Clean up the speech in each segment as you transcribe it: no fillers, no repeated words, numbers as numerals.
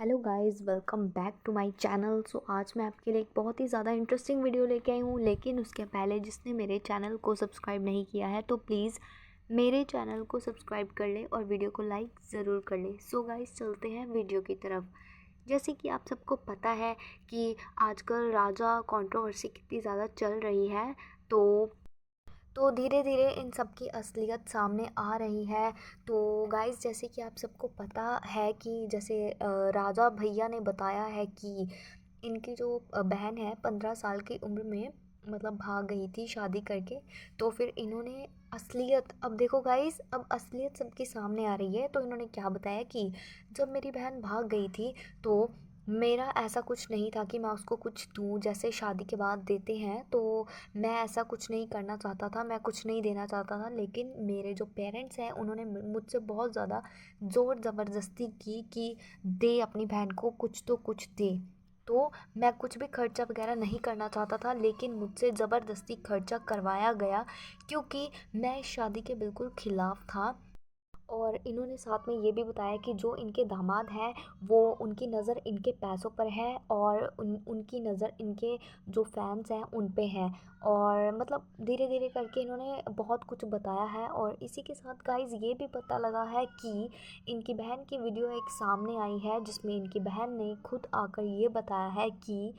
Hello guys, welcome back to my channel. आज मैं आपके लिए एक बहुत ही ज़्यादा इंटरेस्टिंग वीडियो लेके आई हूँ। लेकिन उसके पहले जिसने मेरे चैनल को सब्सक्राइब नहीं किया है तो प्लीज़ मेरे चैनल को सब्सक्राइब कर ले और वीडियो को लाइक ज़रूर कर ले। गाइस, चलते हैं वीडियो की तरफ। जैसे कि आप सबको पता है कि आजकल राजा कंट्रोवर्सी कितनी ज़्यादा चल रही है। तो धीरे धीरे इन सब की असलियत सामने आ रही है। तो गाइस, जैसे कि आप सबको पता है कि जैसे राजा भैया ने बताया है कि इनकी जो बहन है 15 साल की उम्र में मतलब भाग गई थी शादी करके। तो फिर इन्होंने असलियत, अब देखो गाइस, अब असलियत सबके सामने आ रही है। तो इन्होंने क्या बताया कि जब मेरी बहन भाग गई थी तो मेरा ऐसा कुछ नहीं था कि मैं उसको कुछ दूँ जैसे शादी के बाद देते हैं। तो मैं ऐसा कुछ नहीं करना चाहता था, मैं कुछ नहीं देना चाहता था। लेकिन मेरे जो पेरेंट्स हैं उन्होंने मुझसे बहुत ज़्यादा ज़ोर ज़बरदस्ती की कि दे अपनी बहन को कुछ तो कुछ दे। तो मैं कुछ भी खर्चा वगैरह नहीं करना चाहता था, लेकिन मुझसे ज़बरदस्ती खर्चा करवाया गया क्योंकि मैं इस शादी के बिल्कुल ख़िलाफ़ था। और इन्होंने साथ में ये भी बताया कि जो इनके दामाद हैं वो उनकी नज़र इनके पैसों पर है और उनकी नज़र इनके जो फैंस हैं उन पे है। और मतलब धीरे धीरे करके इन्होंने बहुत कुछ बताया है। और इसी के साथ गाइस ये भी पता लगा है कि इनकी बहन की वीडियो एक सामने आई है जिसमें इनकी बहन ने खुद आकर ये बताया है कि,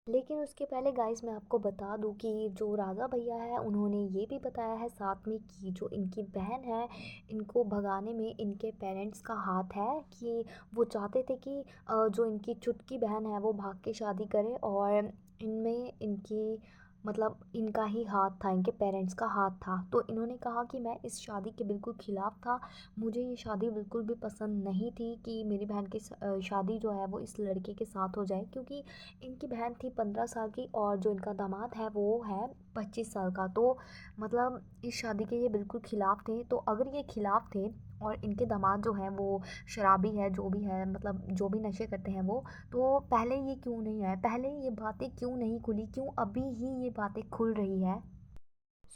लेकिन उसके पहले गाइस मैं आपको बता दूं कि जो राजा भैया है उन्होंने ये भी बताया है साथ में कि जो इनकी बहन है इनको भगाने में इनके पेरेंट्स का हाथ है। कि वो चाहते थे कि जो इनकी चुटकी बहन है वो भाग के शादी करे और इनमें इनकी मतलब इनका ही हाथ था, इनके पेरेंट्स का हाथ था। तो इन्होंने कहा कि मैं इस शादी के बिल्कुल ख़िलाफ़ था, मुझे ये शादी बिल्कुल भी पसंद नहीं थी कि मेरी बहन की शादी जो है वो इस लड़के के साथ हो जाए। क्योंकि इनकी बहन थी 15 साल की और जो इनका दामाद है वो है 25 साल का। तो मतलब इस शादी के ये बिल्कुल ख़िलाफ़ थे। तो अगर ये ख़िलाफ़ थे और इनके दामाद जो है वो शराबी है, जो भी है, मतलब जो भी नशे करते हैं वो, तो पहले ये क्यों नहीं आए, पहले ये बातें क्यों नहीं खुली, क्यों अभी ही ये बातें खुल रही है।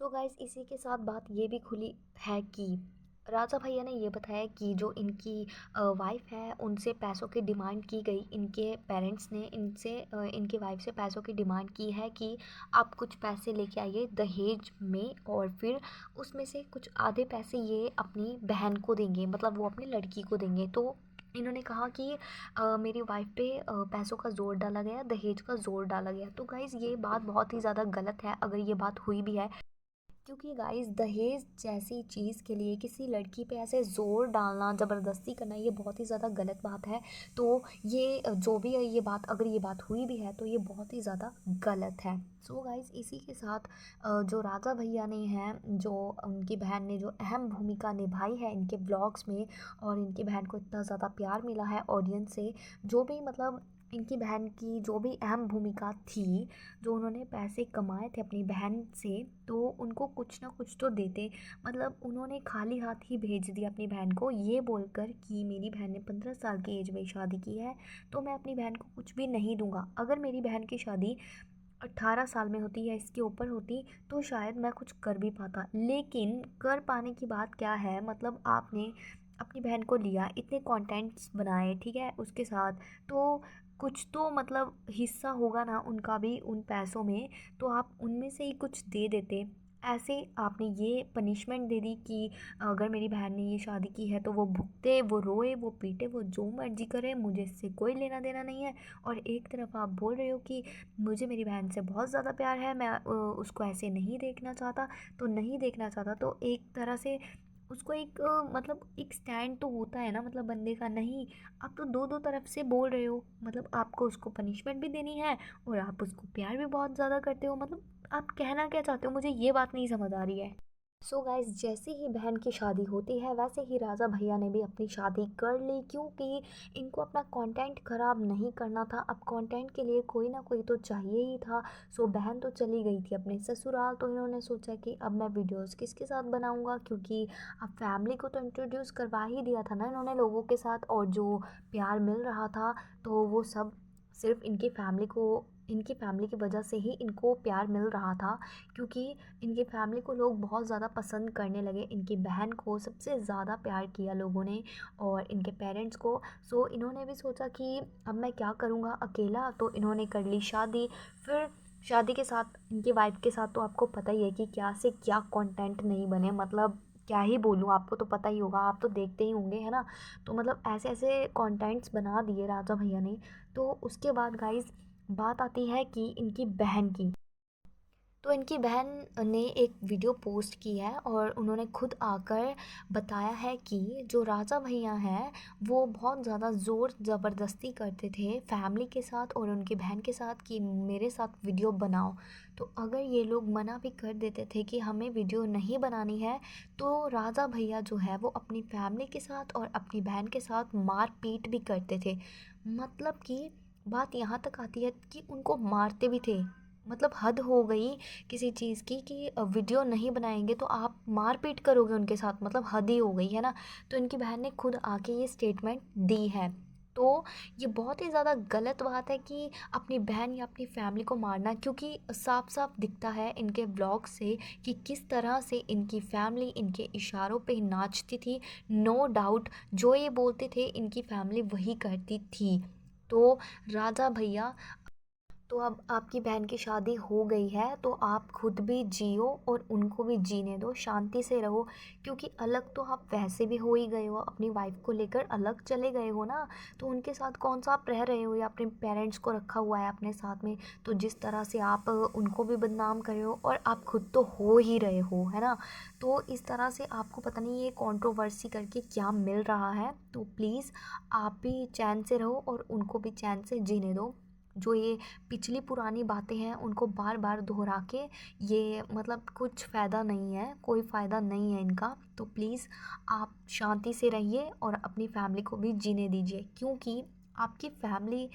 गाइस, इसी के साथ बात ये भी खुली है कि राजा भैया ने ये बताया कि जो इनकी वाइफ है उनसे पैसों की डिमांड की गई। इनके पेरेंट्स ने इनसे इनकी वाइफ से पैसों की डिमांड की है कि आप कुछ पैसे लेके आइए दहेज में और फिर उसमें से कुछ आधे पैसे ये अपनी बहन को देंगे, मतलब वो अपनी लड़की को देंगे। तो इन्होंने कहा कि मेरी वाइफ पे पैसों का ज़ोर डाला गया, दहेज का ज़ोर डाला गया। तो गाइज़ ये बात बहुत ही ज़्यादा गलत है अगर ये बात हुई भी है। क्योंकि गाइस दहेज जैसी चीज़ के लिए किसी लड़की पे ऐसे ज़ोर डालना, ज़बरदस्ती करना, ये बहुत ही ज़्यादा गलत बात है। तो ये जो भी है, ये बात अगर ये बात हुई भी है तो ये बहुत ही ज़्यादा गलत है। गाइस, इसी के साथ जो राजा भैया ने हैं, जो उनकी बहन ने जो अहम भूमिका निभाई है इनके व्लॉग्स में, और इनकी बहन को इतना ज़्यादा प्यार मिला है ऑडियंस से, जो भी मतलब इनकी बहन की जो भी अहम भूमिका थी, जो उन्होंने पैसे कमाए थे अपनी बहन से, तो उनको कुछ ना कुछ तो देते। मतलब उन्होंने खाली हाथ ही भेज दिया अपनी बहन को ये बोलकर कि मेरी बहन ने 15 साल की एज में शादी की है तो मैं अपनी बहन को कुछ भी नहीं दूंगा। अगर मेरी बहन की शादी 18 साल में होती या इसके ऊपर होती तो शायद मैं कुछ कर भी पाता। लेकिन कर पाने की बात क्या है, मतलब आपने अपनी बहन को लिया, इतने कंटेंट्स बनाए, ठीक है, उसके साथ, तो कुछ तो मतलब हिस्सा होगा ना उनका भी उन पैसों में, तो आप उनमें से ही कुछ दे देते। ऐसे आपने ये पनिशमेंट दे दी कि अगर मेरी बहन ने ये शादी की है तो वो भुगते, वो रोए, वो पीटे, वो जो मर्जी करे, मुझे इससे कोई लेना देना नहीं है। और एक तरफ आप बोल रहे हो कि मुझे मेरी बहन से बहुत ज़्यादा प्यार है, मैं उसको ऐसे नहीं देखना चाहता। तो नहीं देखना चाहता तो एक तरह से उसको एक मतलब एक स्टैंड तो होता है ना, मतलब बंदे का। नहीं, आप तो दो दो तरफ से बोल रहे हो, मतलब आपको उसको पनिशमेंट भी देनी है और आप उसको प्यार भी बहुत ज़्यादा करते हो। मतलब आप कहना क्या चाहते हो, मुझे ये बात नहीं समझ आ रही है। गाइस, जैसे ही बहन की शादी होती है वैसे ही राजा भैया ने भी अपनी शादी कर ली, क्योंकि इनको अपना कंटेंट ख़राब नहीं करना था। अब कंटेंट के लिए कोई ना कोई तो चाहिए ही था। बहन तो चली गई थी अपने ससुराल, तो इन्होंने सोचा कि अब मैं वीडियोस किसके साथ बनाऊंगा, क्योंकि अब फैमिली को तो इंट्रोड्यूस करवा ही दिया था ना इन्होंने लोगों के साथ, और जो प्यार मिल रहा था तो वो सब सिर्फ इनकी फैमिली को इनकी फैमिली की वजह से ही इनको प्यार मिल रहा था, क्योंकि इनकी फैमिली को लोग बहुत ज़्यादा पसंद करने लगे। इनकी बहन को सबसे ज़्यादा प्यार किया लोगों ने और इनके पेरेंट्स को। सो इन्होंने भी सोचा कि अब मैं क्या करूँगा अकेला, तो इन्होंने कर ली शादी। फिर शादी के साथ इनकी वाइफ के साथ तो आपको पता ही है कि क्या से क्या कंटेंट नहीं बने, मतलब क्या ही बोलूँ, आपको तो पता ही होगा, आप तो देखते ही होंगे, है ना। तो मतलब ऐसे ऐसे कंटेंट्स बना दिए राजा भैया ने। तो उसके बाद गाइस बात आती है कि इनकी बहन की। तो इनकी बहन ने एक वीडियो पोस्ट की है और उन्होंने खुद आकर बताया है कि जो राजा भैया हैं वो बहुत ज़्यादा ज़ोर ज़बरदस्ती करते थे फैमिली के साथ और उनकी बहन के साथ कि मेरे साथ वीडियो बनाओ। तो अगर ये लोग मना भी कर देते थे कि हमें वीडियो नहीं बनानी है, तो राजा भैया जो है वो अपनी फैमिली के साथ और अपनी बहन के साथ मार पीट भी करते थे। मतलब कि बात यहाँ तक आती है कि उनको मारते भी थे। मतलब हद हो गई किसी चीज़ की कि वीडियो नहीं बनाएंगे तो आप मारपीट करोगे उनके साथ, मतलब हद ही हो गई है ना। तो इनकी बहन ने खुद आके ये स्टेटमेंट दी है। तो ये बहुत ही ज़्यादा गलत बात है कि अपनी बहन या अपनी फैमिली को मारना, क्योंकि साफ साफ दिखता है इनके व्लॉग से कि किस तरह से इनकी फैमिली इनके इशारों पे नाचती थी। नो डाउट जो ये बोलते थे इनकी फैमिली वही करती थी। तो राजा भैया, तो अब आपकी बहन की शादी हो गई है तो आप खुद भी जियो और उनको भी जीने दो, शांति से रहो। क्योंकि अलग तो आप वैसे भी हो ही गए हो, अपनी वाइफ को लेकर अलग चले गए हो ना। तो उनके साथ कौन सा आप रह रहे हो या अपने पेरेंट्स को रखा हुआ है अपने साथ में। तो जिस तरह से आप उनको भी बदनाम कर रहे हो और आप खुद तो हो ही रहे हो, है ना। तो इस तरह से आपको पता नहीं ये कंट्रोवर्सी करके क्या मिल रहा है। तो प्लीज़ आप भी चैन से रहो और उनको भी चैन से जीने दो। जो ये पिछली पुरानी बातें हैं उनको बार बार दोहरा के ये मतलब कुछ फ़ायदा नहीं है, कोई फ़ायदा नहीं है इनका। तो प्लीज़ आप शांति से रहिए और अपनी फैमिली को भी जीने दीजिए, क्योंकि आपकी फैमिली,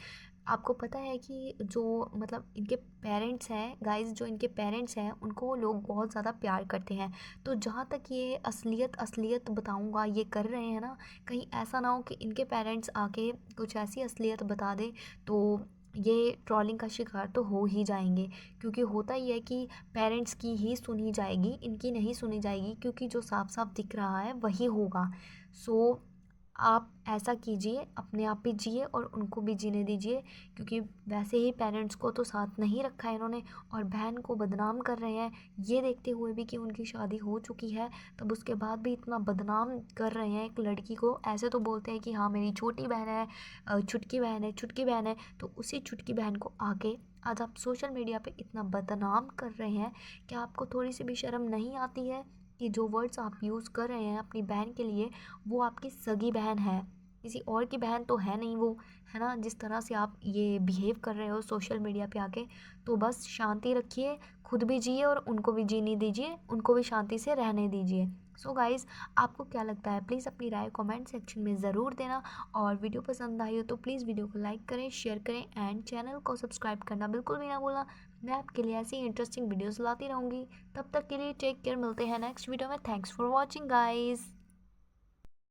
आपको पता है कि जो मतलब इनके पेरेंट्स हैं गाइस, जो इनके पेरेंट्स हैं उनको लोग बहुत ज़्यादा प्यार करते हैं। तो जहाँ तक ये असलियत असलियत बताऊँगा ये कर रहे हैं ना, कहीं ऐसा ना हो कि इनके पेरेंट्स आके कुछ ऐसी असलियत बता दे तो ये ट्रोलिंग का शिकार तो हो ही जाएंगे। क्योंकि होता ही है कि पेरेंट्स की ही सुनी जाएगी, इनकी नहीं सुनी जाएगी, क्योंकि जो साफ साफ दिख रहा है वही होगा। सो आप ऐसा कीजिए, अपने आप भी जिए और उनको भी जीने दीजिए। क्योंकि वैसे ही पेरेंट्स को तो साथ नहीं रखा है इन्होंने और बहन को बदनाम कर रहे हैं, ये देखते हुए भी कि उनकी शादी हो चुकी है, तब उसके बाद भी इतना बदनाम कर रहे हैं एक लड़की को। ऐसे तो बोलते हैं कि हाँ मेरी छोटी बहन है, छुटकी बहन है, छुटकी बहन है। तो उसी छुटकी बहन को आके आज आप सोशल मीडिया पे इतना बदनाम कर रहे हैं। क्या आपको थोड़ी सी भी शर्म नहीं आती है कि जो वर्ड्स आप यूज़ कर रहे हैं अपनी बहन के लिए, वो आपकी सगी बहन है, किसी और की बहन तो है नहीं वो, है ना। जिस तरह से आप ये बिहेव कर रहे हो सोशल मीडिया पे आके, तो बस शांति रखिए, खुद भी जिए और उनको भी जीने दीजिए, उनको भी शांति से रहने दीजिए। सो गाइज़, आपको क्या लगता है प्लीज़ अपनी राय कमेंट सेक्शन में ज़रूर देना। और वीडियो पसंद आई हो तो प्लीज़ वीडियो को लाइक करें, शेयर करें एंड चैनल को सब्सक्राइब करना बिल्कुल भी ना भूलना। मैं आपके लिए ऐसी इंटरेस्टिंग वीडियोस लाती रहूँगी। तब तक के लिए टेक केयर, मिलते हैं नेक्स्ट वीडियो में। Thanks for watching guys.